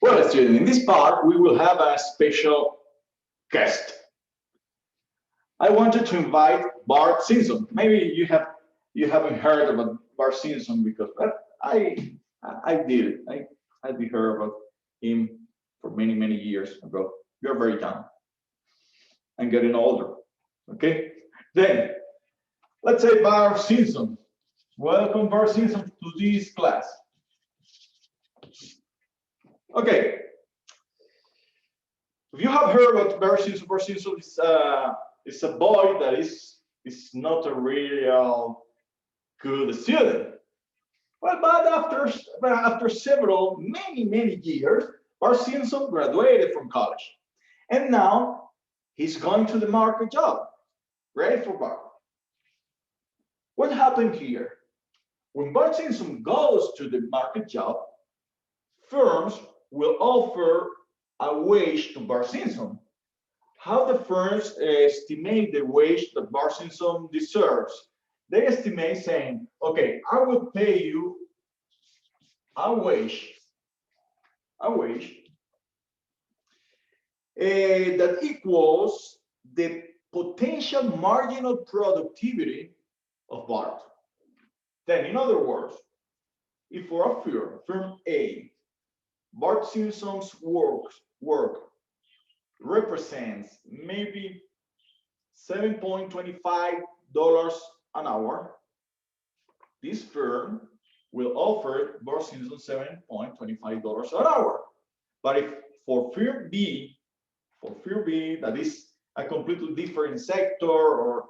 Well, students, in this part, we will have a special guest. I wanted to invite Bart Simpson. Maybe you haven't heard about Bart Simpson because I did. I did hear about him for many years ago. You're very young. I'm getting older. Okay. Then let's say Bart Simpson. Welcome, Bart Simpson, to this class. Okay. If you have heard about Bart Simpson is a boy that is not a real good student. Well, but after several many years, Bart Simpson graduated from college, and now he's going to the market job. Ready for Bart? What happened here? When Bart Simpson goes to the market job, firms will offer a wage to Bart Simpson. How the firms estimate the wage that Bart Simpson deserves? They estimate saying, okay, I will pay you a wage that equals the potential marginal productivity of Bart. Then, in other words, if for a firm A, Bart Simpson's work represents maybe $7.25 an hour, this firm will offer Bart Simpson $7.25 an hour. But if for firm B, that is a completely different sector, or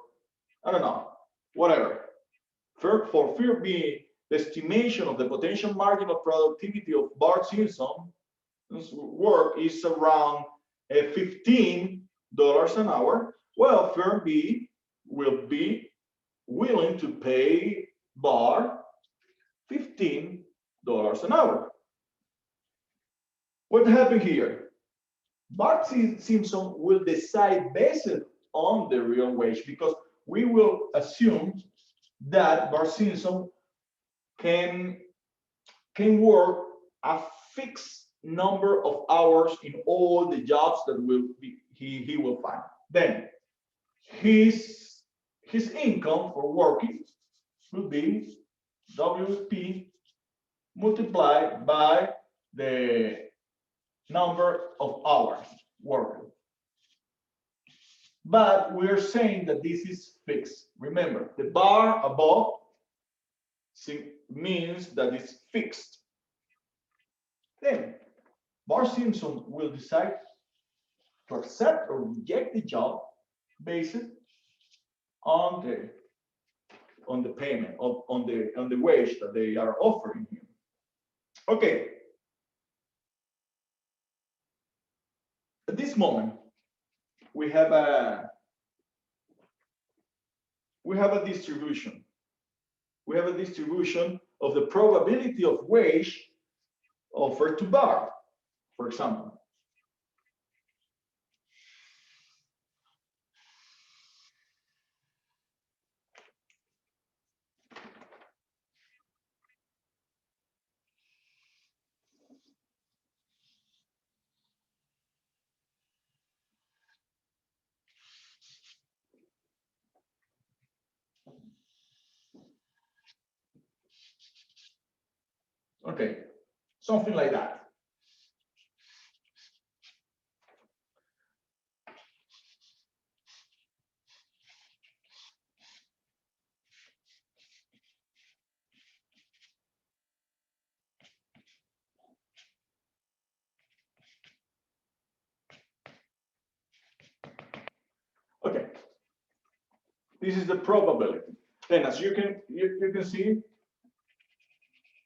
I don't know, whatever. For firm B, the estimation of the potential marginal productivity of Bart Simpson's work is around $15 an hour. Well, firm B will be willing to pay Bart $15 an hour. What happened here? Bart Simpson will decide based on the real wage, because we will assume that Bart Simpson can work a fixed number of hours in all the jobs that he will find. Then his income for working will be WP multiplied by the number of hours worked. But we're saying that this is fixed. Remember, the bar above means that it's fixed. Then Bart Simpson will decide to accept or reject the job based on the payment, on the wage that they are offering him. Okay. At this moment, we have a distribution. We have a distribution of the probability of wage offered to Bart, for example. Okay, something like that. Okay, this is the probability. Then, as you can see,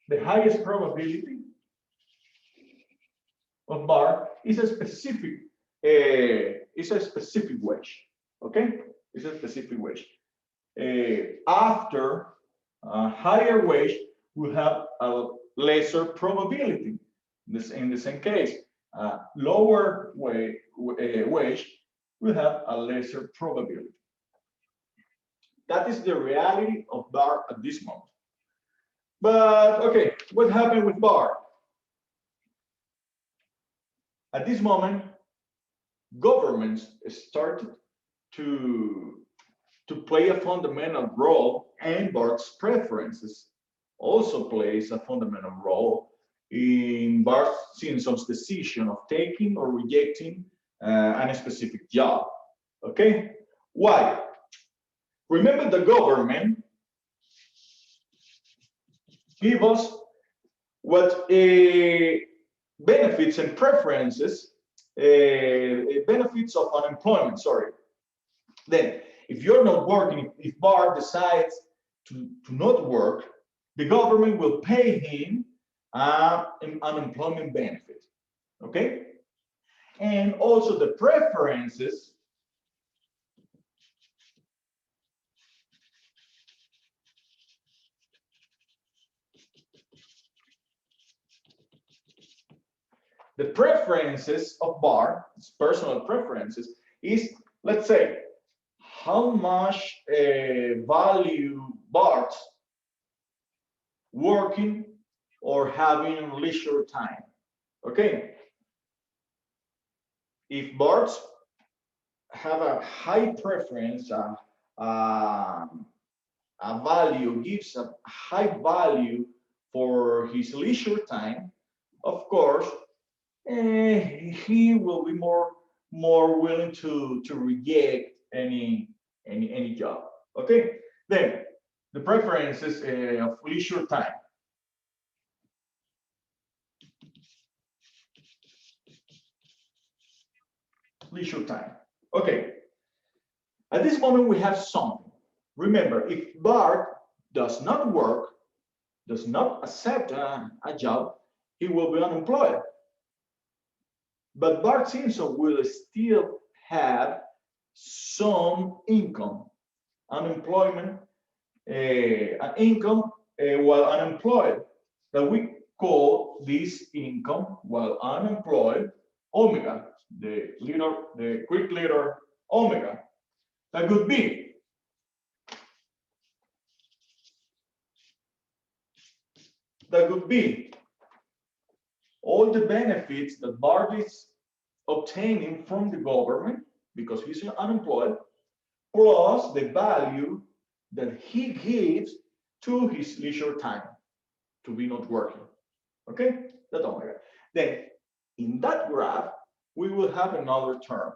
the highest probability of Bart is a specific wage. Okay, it's a specific wage. After a higher wage, we have a lesser probability. In the same case, lower wage will have a lesser probability. That is the reality of Bart at this moment. But okay, what happened with Bart? At this moment, governments started to play a fundamental role, and Bart's preferences also plays a fundamental role in Bart Simpson's decision of taking or rejecting a specific job. Okay, why? Remember, the government give us what benefits and preferences, benefits of unemployment. Sorry. Then, if you're not working, if Bart decides to not work, the government will pay him an unemployment benefit. Okay? And also the preferences of Bart, his personal preferences, is, let's say, how much value Bart working or having leisure time. Okay, if Bart have a high preference, a value, gives a high value for his leisure time, of course, he will be more willing to reject any job. Okay, then the preferences of leisure time. Leisure time. Okay. At this moment, we have something. Remember, if Bart does not work, does not accept a job, he will be unemployed. But Bart Simpson will still have some income, unemployment, an income while unemployed. That we call this income while unemployed omega, the Greek letter omega. That could be all the benefits that Bart is obtaining from the government because he's unemployed, plus the value that he gives to his leisure time to be not working. Okay, that's omega. Then in that graph, we will have another term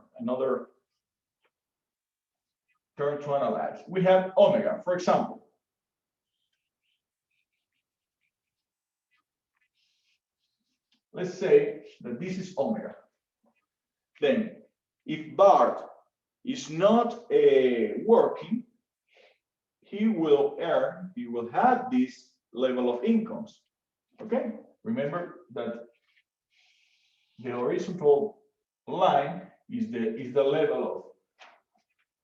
to analyze. We have omega, for example. Let's say that this is omega. Then, if Bart is not working, he will have this level of incomes. Okay? Remember that the horizontal line is the level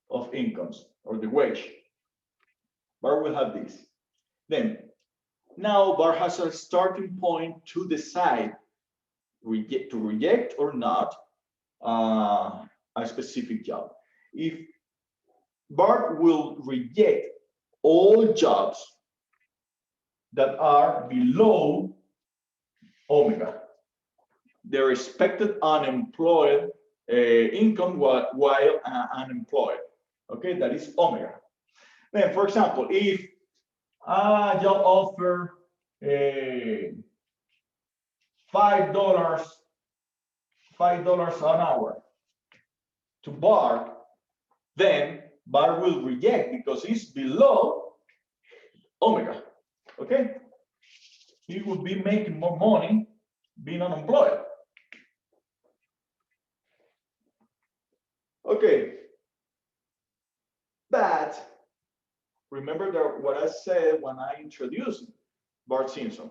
of incomes or the wage. Bart will have this. Then, now Bart has a starting point to decide to reject or not a specific job. If Bart will reject all jobs that are below omega, their expected unemployed income while unemployed. Okay, that is omega. Then, for example, if a job offer $5 an hour to Bart, then Bart will reject because it's below omega. Okay, he will be making more money being unemployed. Okay, but remember that what I said when I introduced Bart Simpson.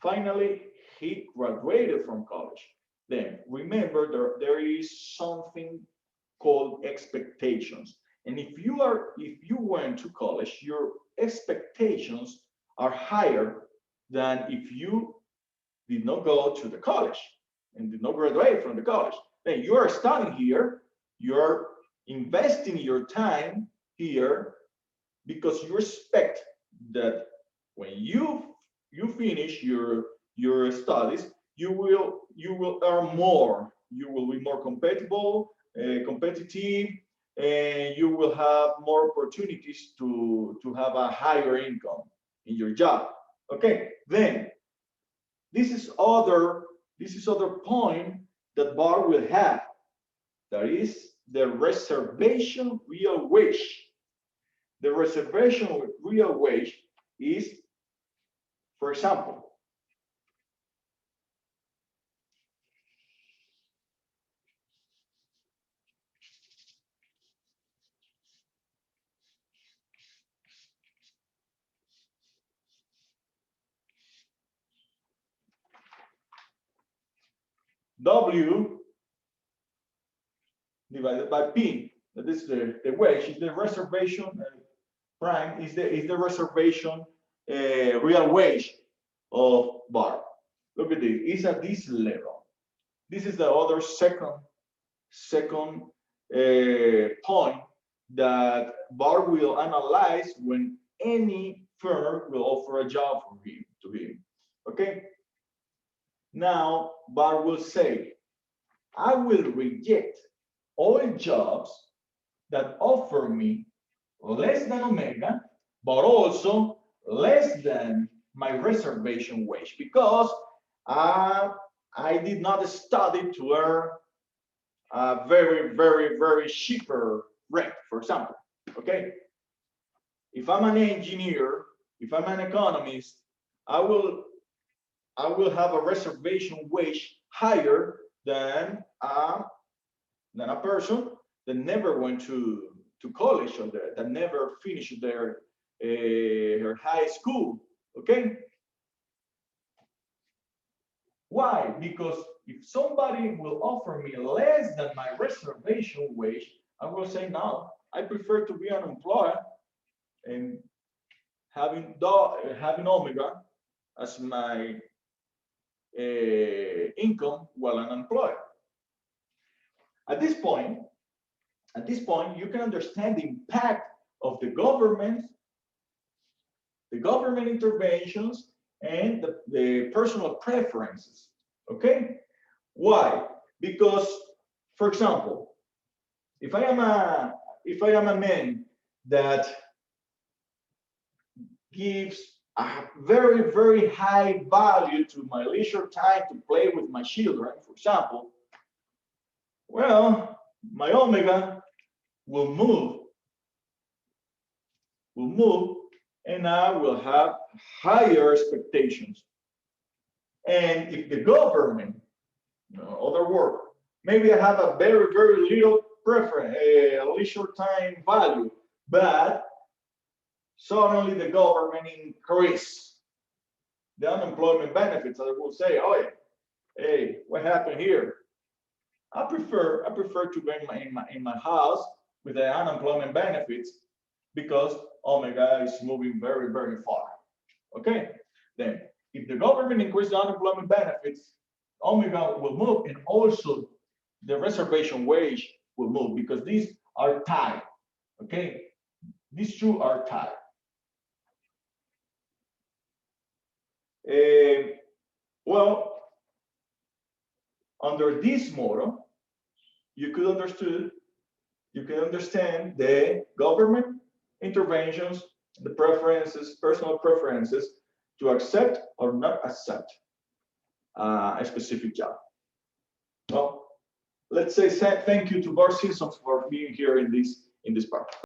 Finally, he graduated from college. Then remember there is something called expectations. And if you went to college, your expectations are higher than if you did not go to the college and did not graduate from the college. Then you are studying here, you're investing your time here because you expect that when you finish your studies, you will earn more. You will be more competitive, and you will have more opportunities to have a higher income in your job. Okay, then this is other point that Bar will have. That is the reservation real wage. The reservation real wage is, for example, W divided by P. That is the wage, is the reservation prime, is the reservation real wage of Bar. Look at this, it's at this level. This is the other second point that Bar will analyze when any firm will offer a job for him to him. Okay. Now Bar will say, I will reject all jobs that offer me less than Omega, but also less than my reservation wage, because I did not study to earn a very cheaper rate, for example. Okay, if I'm an engineer, if I'm an economist, I will have a reservation wage higher than a person that never went to college, or that never finished their her high school. Okay, why? Because if somebody will offer me less than my reservation wage, I will say no. I prefer to be unemployed and having Omega as my income while unemployed. At this point, you can understand the impact of the government interventions, and the personal preferences. Okay, why? Because, for example, if I am a man that gives a very high value to my leisure time to play with my children, for example, well, my Omega will move, and I will have higher expectations. And if the government, other word, maybe I have a very little preference, leisure time value, but suddenly the government increase the unemployment benefits, I will say, oh yeah, hey, what happened here? I prefer to be in my house with the unemployment benefits, because Omega is moving very far. Okay, then if the government increases the unemployment benefits, Omega will move, and also the reservation wage will move, because these are tied. Okay, these two are tied. Well, under this model, you could understand the government interventions, the preferences, personal preferences, to accept or not accept a specific job. Well, let's say thank you to Bart Simpson for being here in this part.